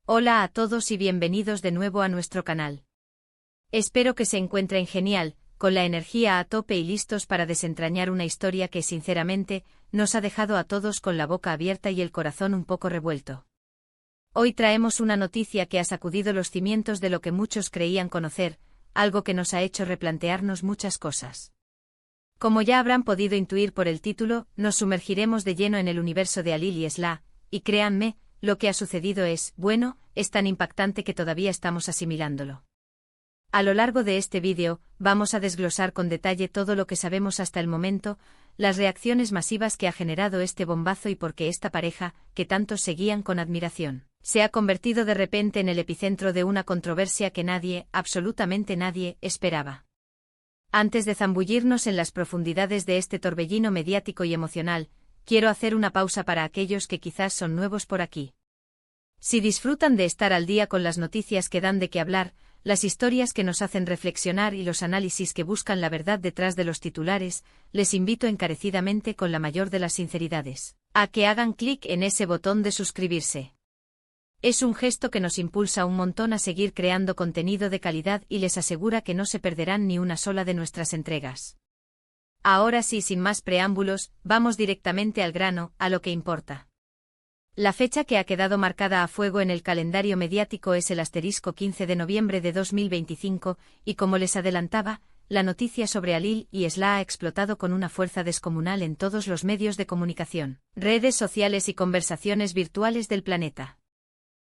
Hola a todos y bienvenidos de nuevo a nuestro canal. Espero que se encuentren genial, con la energía a tope y listos para desentrañar una historia que sinceramente nos ha dejado a todos con la boca abierta y el corazón un poco revuelto. Hoy traemos una noticia que ha sacudido los cimientos de lo que muchos creían conocer, algo que nos ha hecho replantearnos muchas cosas. Como ya habrán podido intuir por el título, nos sumergiremos de lleno en el universo de Alil y Esla, y créanme, lo que ha sucedido es tan impactante que todavía estamos asimilándolo. A lo largo de este vídeo, vamos a desglosar con detalle todo lo que sabemos hasta el momento, las reacciones masivas que ha generado este bombazo y por qué esta pareja, que tantos seguían con admiración, se ha convertido de repente en el epicentro de una controversia que nadie, absolutamente nadie, esperaba. Antes de zambullirnos en las profundidades de este torbellino mediático y emocional, quiero hacer una pausa para aquellos que quizás son nuevos por aquí. Si disfrutan de estar al día con las noticias que dan de qué hablar, las historias que nos hacen reflexionar y los análisis que buscan la verdad detrás de los titulares, les invito encarecidamente con la mayor de las sinceridades, a que hagan clic en ese botón de suscribirse. Es un gesto que nos impulsa un montón a seguir creando contenido de calidad y les asegura que no se perderán ni una sola de nuestras entregas. Ahora sí, sin más preámbulos, vamos directamente al grano, a lo que importa. La fecha que ha quedado marcada a fuego en el calendario mediático es el * 15 de noviembre de 2025, y como les adelantaba, la noticia sobre Alil y Esla ha explotado con una fuerza descomunal en todos los medios de comunicación, redes sociales y conversaciones virtuales del planeta.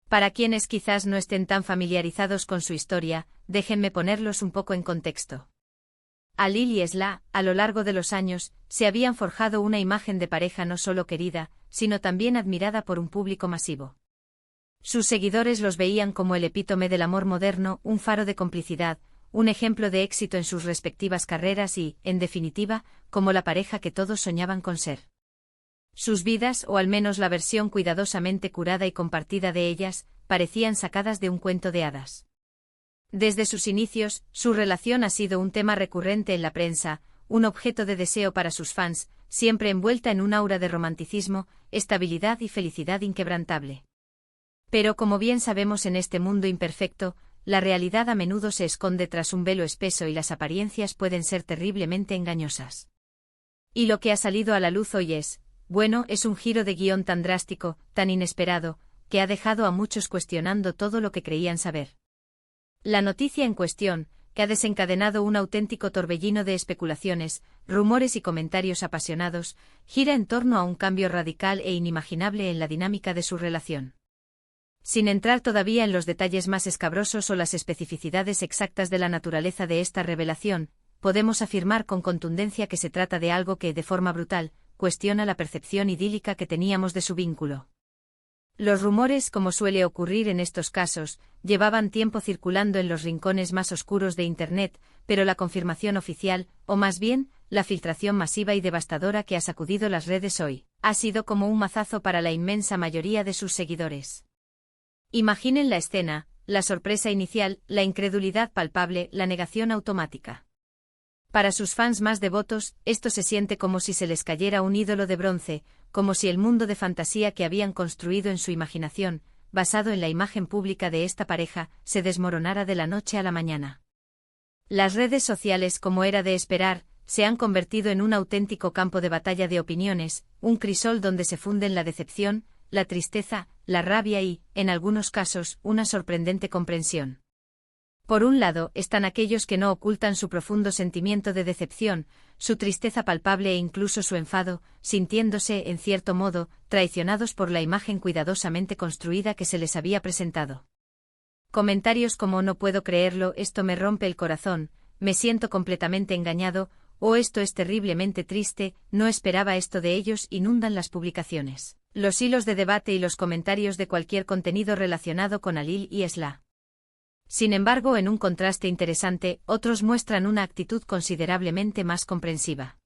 Para quienes quizás no estén tan familiarizados con su historia, déjenme ponerlos un poco en contexto. Alil y Esla, a lo largo de los años, se habían forjado una imagen de pareja no solo querida, sino también admirada por un público masivo. Sus seguidores los veían como el epítome del amor moderno, un faro de complicidad, un ejemplo de éxito en sus respectivas carreras y, en definitiva, como la pareja que todos soñaban con ser. Sus vidas, o al menos la versión cuidadosamente curada y compartida de ellas, parecían sacadas de un cuento de hadas. Desde sus inicios, su relación ha sido un tema recurrente en la prensa, un objeto de deseo para sus fans, siempre envuelta en un aura de romanticismo, estabilidad y felicidad inquebrantable. Pero como bien sabemos en este mundo imperfecto, la realidad a menudo se esconde tras un velo espeso y las apariencias pueden ser terriblemente engañosas. Y lo que ha salido a la luz hoy es un giro de guión tan drástico, tan inesperado, que ha dejado a muchos cuestionando todo lo que creían saber. La noticia en cuestión, que ha desencadenado un auténtico torbellino de especulaciones, rumores y comentarios apasionados, gira en torno a un cambio radical e inimaginable en la dinámica de su relación. Sin entrar todavía en los detalles más escabrosos o las especificidades exactas de la naturaleza de esta revelación, podemos afirmar con contundencia que se trata de algo que, de forma brutal, cuestiona la percepción idílica que teníamos de su vínculo. Los rumores, como suele ocurrir en estos casos, llevaban tiempo circulando en los rincones más oscuros de Internet, pero la confirmación oficial, o más bien, la filtración masiva y devastadora que ha sacudido las redes hoy, ha sido como un mazazo para la inmensa mayoría de sus seguidores. Imaginen la escena, la sorpresa inicial, la incredulidad palpable, la negación automática. Para sus fans más devotos, esto se siente como si se les cayera un ídolo de bronce, como si el mundo de fantasía que habían construido en su imaginación, basado en la imagen pública de esta pareja, se desmoronara de la noche a la mañana. Las redes sociales, como era de esperar, se han convertido en un auténtico campo de batalla de opiniones, un crisol donde se funden la decepción, la tristeza, la rabia y, en algunos casos, una sorprendente comprensión. Por un lado, están aquellos que no ocultan su profundo sentimiento de decepción, su tristeza palpable e incluso su enfado, sintiéndose, en cierto modo, traicionados por la imagen cuidadosamente construida que se les había presentado. Comentarios como "no puedo creerlo, esto me rompe el corazón, me siento completamente engañado", o "esto es terriblemente triste, no esperaba esto de ellos", inundan las publicaciones, los hilos de debate y los comentarios de cualquier contenido relacionado con Alil y Esla. Sin embargo, en un contraste interesante, otros muestran una actitud considerablemente más comprensiva.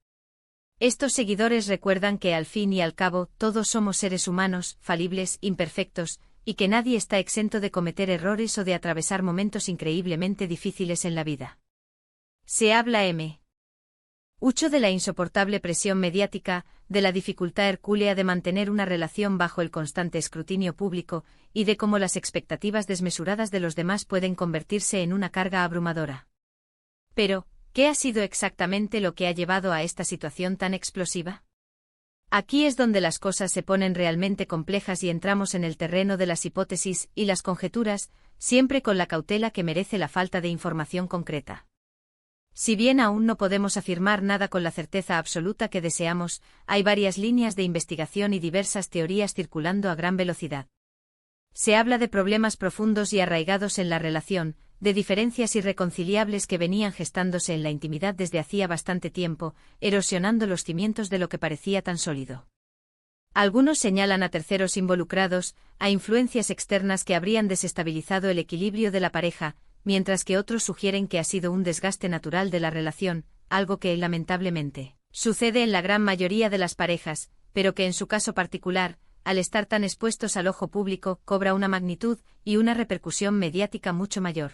Estos seguidores recuerdan que al fin y al cabo todos somos seres humanos, falibles, imperfectos, y que nadie está exento de cometer errores o de atravesar momentos increíblemente difíciles en la vida. Se habla Hucho de la insoportable presión mediática, de la dificultad hercúlea de mantener una relación bajo el constante escrutinio público, y de cómo las expectativas desmesuradas de los demás pueden convertirse en una carga abrumadora. Pero, ¿qué ha sido exactamente lo que ha llevado a esta situación tan explosiva? Aquí es donde las cosas se ponen realmente complejas y entramos en el terreno de las hipótesis y las conjeturas, siempre con la cautela que merece la falta de información concreta. Si bien aún no podemos afirmar nada con la certeza absoluta que deseamos, hay varias líneas de investigación y diversas teorías circulando a gran velocidad. Se habla de problemas profundos y arraigados en la relación, de diferencias irreconciliables que venían gestándose en la intimidad desde hacía bastante tiempo, erosionando los cimientos de lo que parecía tan sólido. Algunos señalan a terceros involucrados, a influencias externas que habrían desestabilizado el equilibrio de la pareja, mientras que otros sugieren que ha sido un desgaste natural de la relación, algo que, lamentablemente, sucede en la gran mayoría de las parejas, pero que en su caso particular, al estar tan expuestos al ojo público, cobra una magnitud y una repercusión mediática mucho mayor.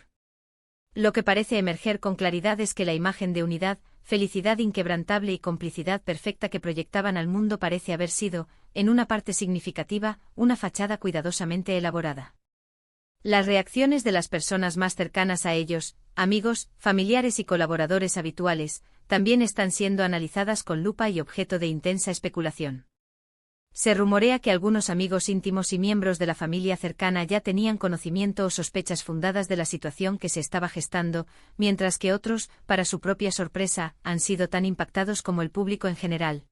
Lo que parece emerger con claridad es que la imagen de unidad, felicidad inquebrantable y complicidad perfecta que proyectaban al mundo parece haber sido, en una parte significativa, una fachada cuidadosamente elaborada. Las reacciones de las personas más cercanas a ellos, amigos, familiares y colaboradores habituales, también están siendo analizadas con lupa y objeto de intensa especulación. Se rumorea que algunos amigos íntimos y miembros de la familia cercana ya tenían conocimiento o sospechas fundadas de la situación que se estaba gestando, mientras que otros, para su propia sorpresa, han sido tan impactados como el público en general.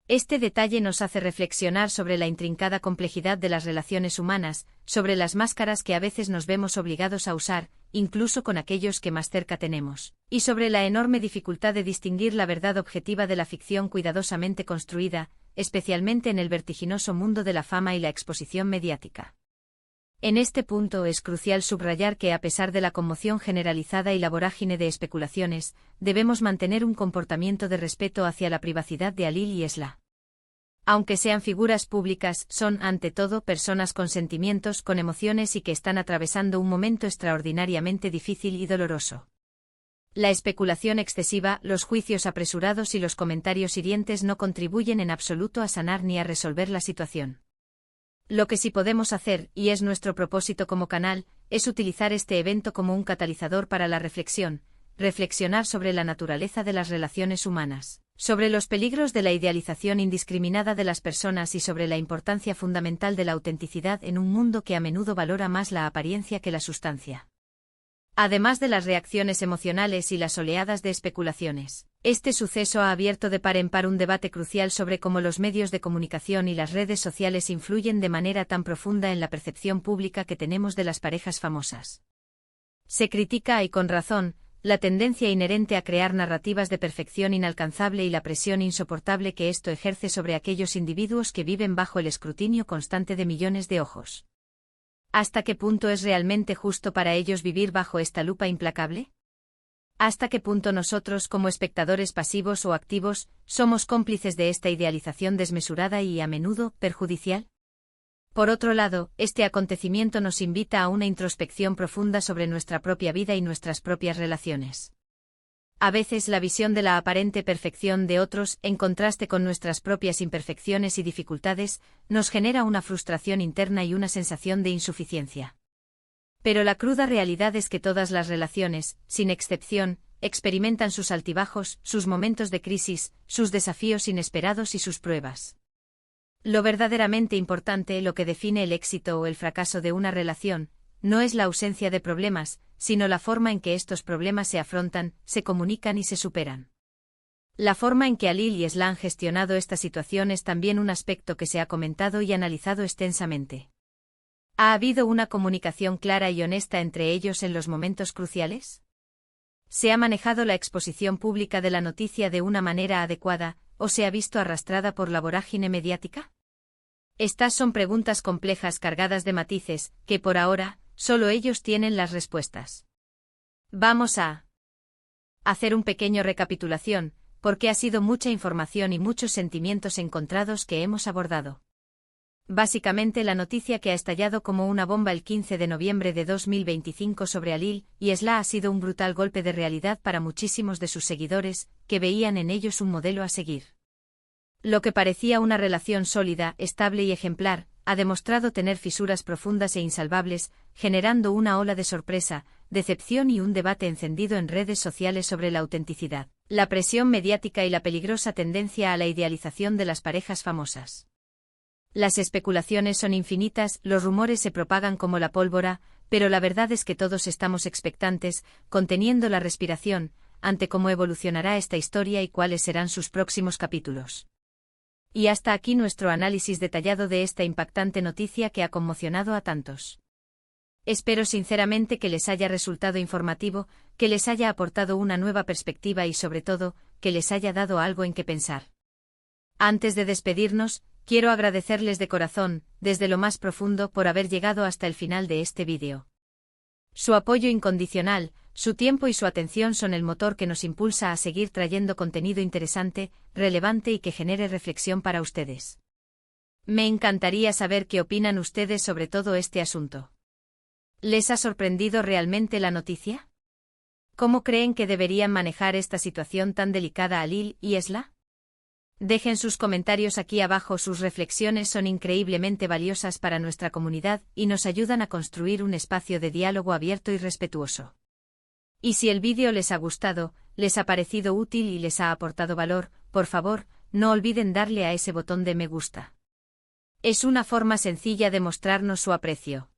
Este detalle nos hace reflexionar sobre la intrincada complejidad de las relaciones humanas, sobre las máscaras que a veces nos vemos obligados a usar, incluso con aquellos que más cerca tenemos, y sobre la enorme dificultad de distinguir la verdad objetiva de la ficción cuidadosamente construida, especialmente en el vertiginoso mundo de la fama y la exposición mediática. En este punto es crucial subrayar que a pesar de la conmoción generalizada y la vorágine de especulaciones, debemos mantener un comportamiento de respeto hacia la privacidad de Halil y Esla. Aunque sean figuras públicas, son ante todo personas con sentimientos, con emociones y que están atravesando un momento extraordinariamente difícil y doloroso. La especulación excesiva, los juicios apresurados y los comentarios hirientes no contribuyen en absoluto a sanar ni a resolver la situación. Lo que sí podemos hacer, y es nuestro propósito como canal, es utilizar este evento como un catalizador para la reflexión, reflexionar sobre la naturaleza de las relaciones humanas, sobre los peligros de la idealización indiscriminada de las personas y sobre la importancia fundamental de la autenticidad en un mundo que a menudo valora más la apariencia que la sustancia. Además de las reacciones emocionales y las oleadas de especulaciones, este suceso ha abierto de par en par un debate crucial sobre cómo los medios de comunicación y las redes sociales influyen de manera tan profunda en la percepción pública que tenemos de las parejas famosas. Se critica, y con razón, la tendencia inherente a crear narrativas de perfección inalcanzable y la presión insoportable que esto ejerce sobre aquellos individuos que viven bajo el escrutinio constante de millones de ojos. ¿Hasta qué punto es realmente justo para ellos vivir bajo esta lupa implacable? ¿Hasta qué punto nosotros, como espectadores pasivos o activos, somos cómplices de esta idealización desmesurada y, a menudo, perjudicial? Por otro lado, este acontecimiento nos invita a una introspección profunda sobre nuestra propia vida y nuestras propias relaciones. A veces la visión de la aparente perfección de otros, en contraste con nuestras propias imperfecciones y dificultades, nos genera una frustración interna y una sensación de insuficiencia. Pero la cruda realidad es que todas las relaciones, sin excepción, experimentan sus altibajos, sus momentos de crisis, sus desafíos inesperados y sus pruebas. Lo verdaderamente importante, lo que define el éxito o el fracaso de una relación, no es la ausencia de problemas, sino la forma en que estos problemas se afrontan, se comunican y se superan. La forma en que Halil y Esla han gestionado esta situación es también un aspecto que se ha comentado y analizado extensamente. ¿Ha habido una comunicación clara y honesta entre ellos en los momentos cruciales? ¿Se ha manejado la exposición pública de la noticia de una manera adecuada, o se ha visto arrastrada por la vorágine mediática? Estas son preguntas complejas cargadas de matices, que por ahora, solo ellos tienen las respuestas. Vamos a hacer un pequeño recapitulación, porque ha sido mucha información y muchos sentimientos encontrados que hemos abordado. Básicamente la noticia que ha estallado como una bomba el 15 de noviembre de 2025 sobre Alil y Esla ha sido un brutal golpe de realidad para muchísimos de sus seguidores, que veían en ellos un modelo a seguir. Lo que parecía una relación sólida, estable y ejemplar, ha demostrado tener fisuras profundas e insalvables, generando una ola de sorpresa, decepción y un debate encendido en redes sociales sobre la autenticidad, la presión mediática y la peligrosa tendencia a la idealización de las parejas famosas. Las especulaciones son infinitas, los rumores se propagan como la pólvora, pero la verdad es que todos estamos expectantes, conteniendo la respiración, ante cómo evolucionará esta historia y cuáles serán sus próximos capítulos. Y hasta aquí nuestro análisis detallado de esta impactante noticia que ha conmocionado a tantos. Espero sinceramente que les haya resultado informativo, que les haya aportado una nueva perspectiva y sobre todo, que les haya dado algo en que pensar. Antes de despedirnos, quiero agradecerles de corazón, desde lo más profundo, por haber llegado hasta el final de este vídeo. Su apoyo incondicional, su tiempo y su atención son el motor que nos impulsa a seguir trayendo contenido interesante, relevante y que genere reflexión para ustedes. Me encantaría saber qué opinan ustedes sobre todo este asunto. ¿Les ha sorprendido realmente la noticia? ¿Cómo creen que deberían manejar esta situación tan delicada Alil y Esla? Dejen sus comentarios aquí abajo, sus reflexiones son increíblemente valiosas para nuestra comunidad y nos ayudan a construir un espacio de diálogo abierto y respetuoso. Y si el vídeo les ha gustado, les ha parecido útil y les ha aportado valor, por favor, no olviden darle a ese botón de me gusta. Es una forma sencilla de mostrarnos su aprecio.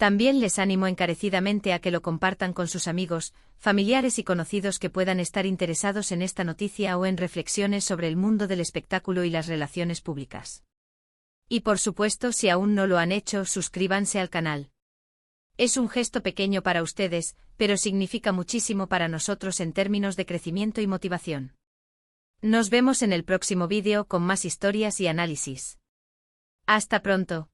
También les animo encarecidamente a que lo compartan con sus amigos, familiares y conocidos que puedan estar interesados en esta noticia o en reflexiones sobre el mundo del espectáculo y las relaciones públicas. Y por supuesto, si aún no lo han hecho, suscríbanse al canal. Es un gesto pequeño para ustedes, pero significa muchísimo para nosotros en términos de crecimiento y motivación. Nos vemos en el próximo vídeo con más historias y análisis. Hasta pronto.